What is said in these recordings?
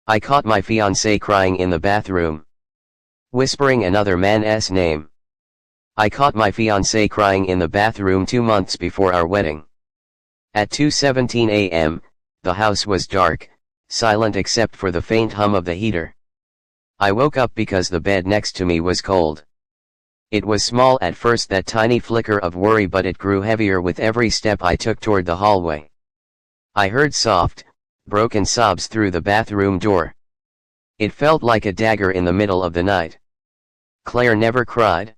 I caught my fiancé crying in the bathroom, whispering another man's name. I caught my fiancé crying in the bathroom 2 months before our wedding. At 2:17 a.m., the house was dark, silent except for the faint hum of the heater. I woke up because the bed next to me was cold. It was small at first, that tiny flicker of worry, but it grew heavier with every step I took toward the hallway. I heard soft, broken sobs through the bathroom door. It felt like a dagger in the middle of the night. Claire never cried.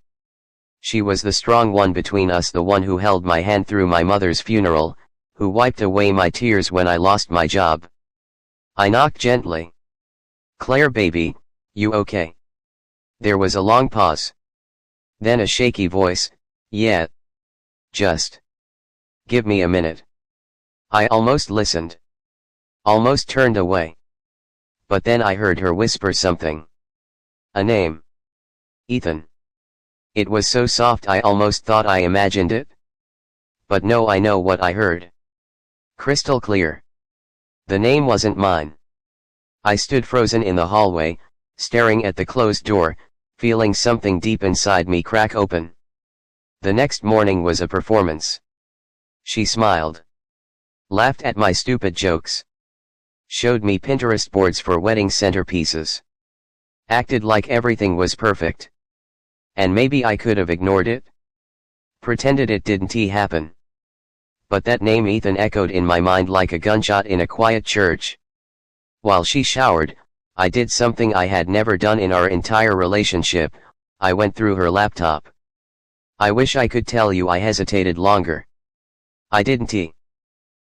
She was the strong one between us, the one who held my hand through my mother's funeral, who wiped away my tears when I lost my job. I knocked gently. "Claire baby, you okay?" There was a long pause. Then a shaky voice, "Yeah. Just give me a minute." I almost listened. Almost turned away. But then I heard her whisper something. A name. Ethan. It was so soft I almost thought I imagined it. But no, I know what I heard. Crystal clear. The name wasn't mine. I stood frozen in the hallway, staring at the closed door, feeling something deep inside me crack open. The next morning was a performance. She smiled. Laughed at my stupid jokes. Showed me Pinterest boards for wedding centerpieces. Acted like everything was perfect. And maybe I could have ignored it. Pretended it didn't happen. But that name Ethan echoed in my mind like a gunshot in a quiet church. While she showered, I did something I had never done in our entire relationship. I went through her laptop. I wish I could tell you I hesitated longer. I didn't.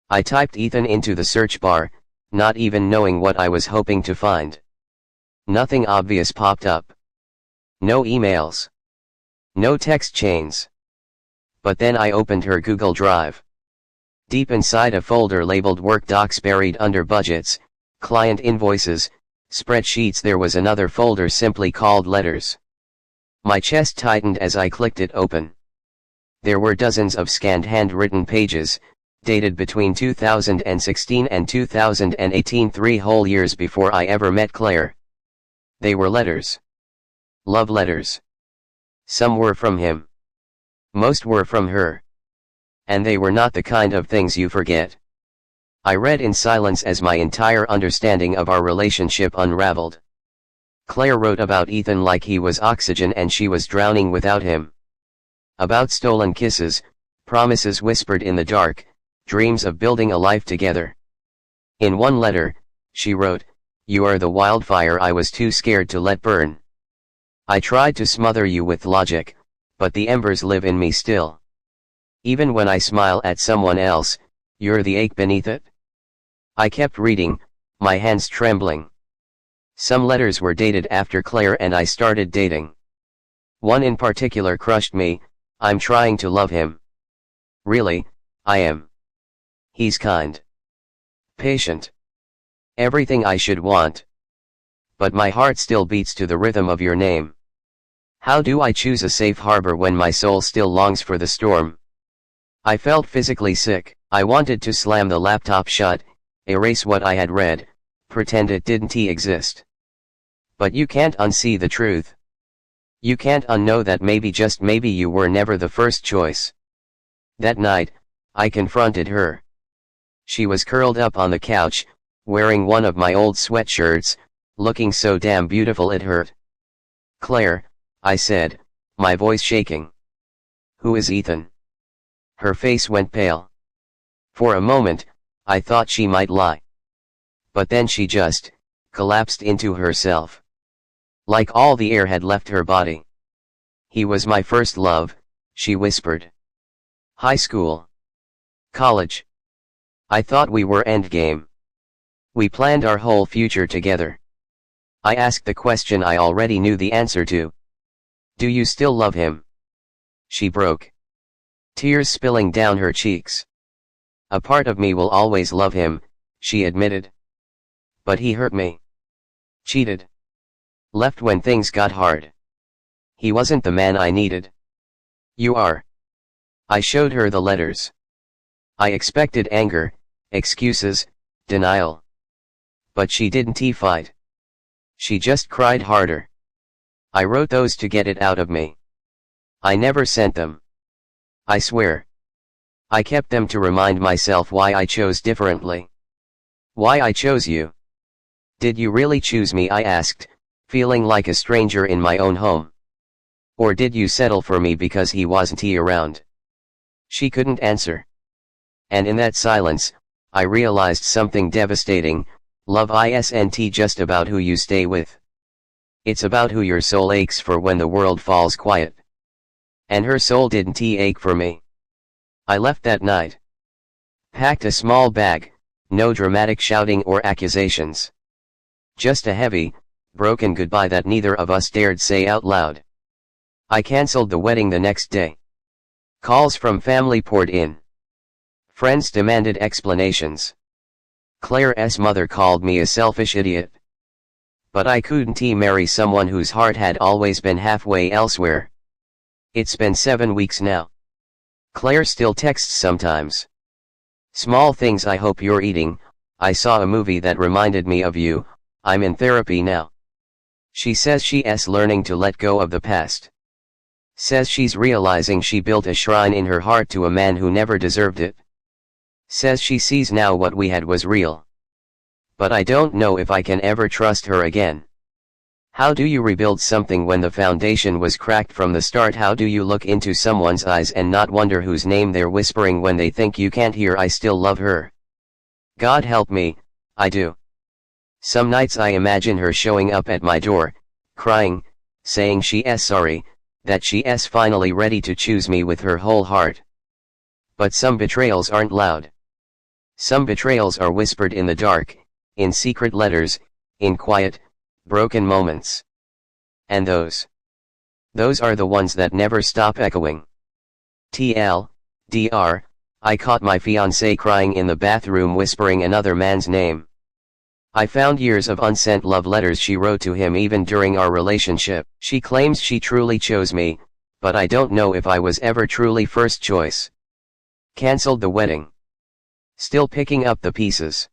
I typed Ethan into the search bar, not even knowing what I was hoping to find. Nothing obvious popped up. No emails. No text chains. But then I opened her Google Drive. Deep inside a folder labeled Work Docs, buried under Budgets, Client Invoices, Spreadsheets, there was another folder simply called Letters. My chest tightened as I clicked it open. There were dozens of scanned handwritten pages, dated between 2016 and 2018, 3 whole years before I ever met Claire. They were letters. Love letters. Some were from him. Most were from her. And they were not the kind of things you forget. I read in silence as my entire understanding of our relationship unraveled. Claire wrote about Ethan like he was oxygen and she was drowning without him. About stolen kisses, promises whispered in the dark, dreams of building a life together. In one letter, she wrote, "You are the wildfire I was too scared to let burn. I tried to smother you with logic, but the embers live in me still. Even when I smile at someone else, you're the ache beneath it." I kept reading, my hands trembling. Some letters were dated after Claire and I started dating. One in particular crushed me. "I'm trying to love him. Really, I am. He's kind. Patient. Everything I should want. But my heart still beats to the rhythm of your name. How do I choose a safe harbor when my soul still longs for the storm?" I felt physically sick. I wanted to slam the laptop shut, erase what I had read, pretend it didn't exist. But you can't unsee the truth. You can't unknow that maybe, just maybe, you were never the first choice. That night, I confronted her. She was curled up on the couch, wearing one of my old sweatshirts, looking so damn beautiful it hurt. "Claire," I said, my voice shaking. "Who is Ethan?" Her face went pale. For a moment, I thought she might lie. But then she just collapsed into herself. Like all the air had left her body. "He was my first love," she whispered. "High school. College. I thought we were endgame. We planned our whole future together." I asked the question I already knew the answer to. "Do you still love him?" She broke. Tears spilling down her cheeks. "A part of me will always love him," she admitted. "But he hurt me. Cheated. Left when things got hard. He wasn't the man I needed." "You are." I showed her the letters. I expected anger, excuses, denial. But she didn't fight. She just cried harder. I wrote those to get it out of me. I never sent them. I swear. I kept them to remind myself why I chose differently. Why I chose you. Did you really choose me? I asked, feeling like a stranger in my own home. Or did you settle for me because he wasn't around? She couldn't answer. And in that silence, I realized something devastating. Love isn't just about who you stay with. It's about who your soul aches for when the world falls quiet. And her soul didn't ache for me. I left that night. Packed a small bag, no dramatic shouting or accusations. Just a heavy, broken goodbye that neither of us dared say out loud. I cancelled the wedding the next day. Calls from family poured in. Friends demanded explanations. Claire's mother called me a selfish idiot. But I couldn't marry someone whose heart had always been halfway elsewhere. It's been 7 weeks now. Claire still texts sometimes. Small things: I hope you're eating, I saw a movie that reminded me of you, I'm in therapy now. She says she's learning to let go of the past. Says she's realizing she built a shrine in her heart to a man who never deserved it. Says she sees now what we had was real. But I don't know if I can ever trust her again. How do you rebuild something when the foundation was cracked from the start? How do you look into someone's eyes and not wonder whose name they're whispering when they think you can't hear? I still love her. God help me, I do. Some nights I imagine her showing up at my door, crying, saying she's sorry, that she's finally ready to choose me with her whole heart. But some betrayals aren't loud. Some betrayals are whispered in the dark, in secret letters, in quiet, broken moments. And those are the ones that never stop echoing. TLDR, I caught my fiancé crying in the bathroom whispering another man's name. I found years of unsent love letters she wrote to him even during our relationship. She claims she truly chose me, but I don't know if I was ever truly first choice. Cancelled the wedding. Still picking up the pieces.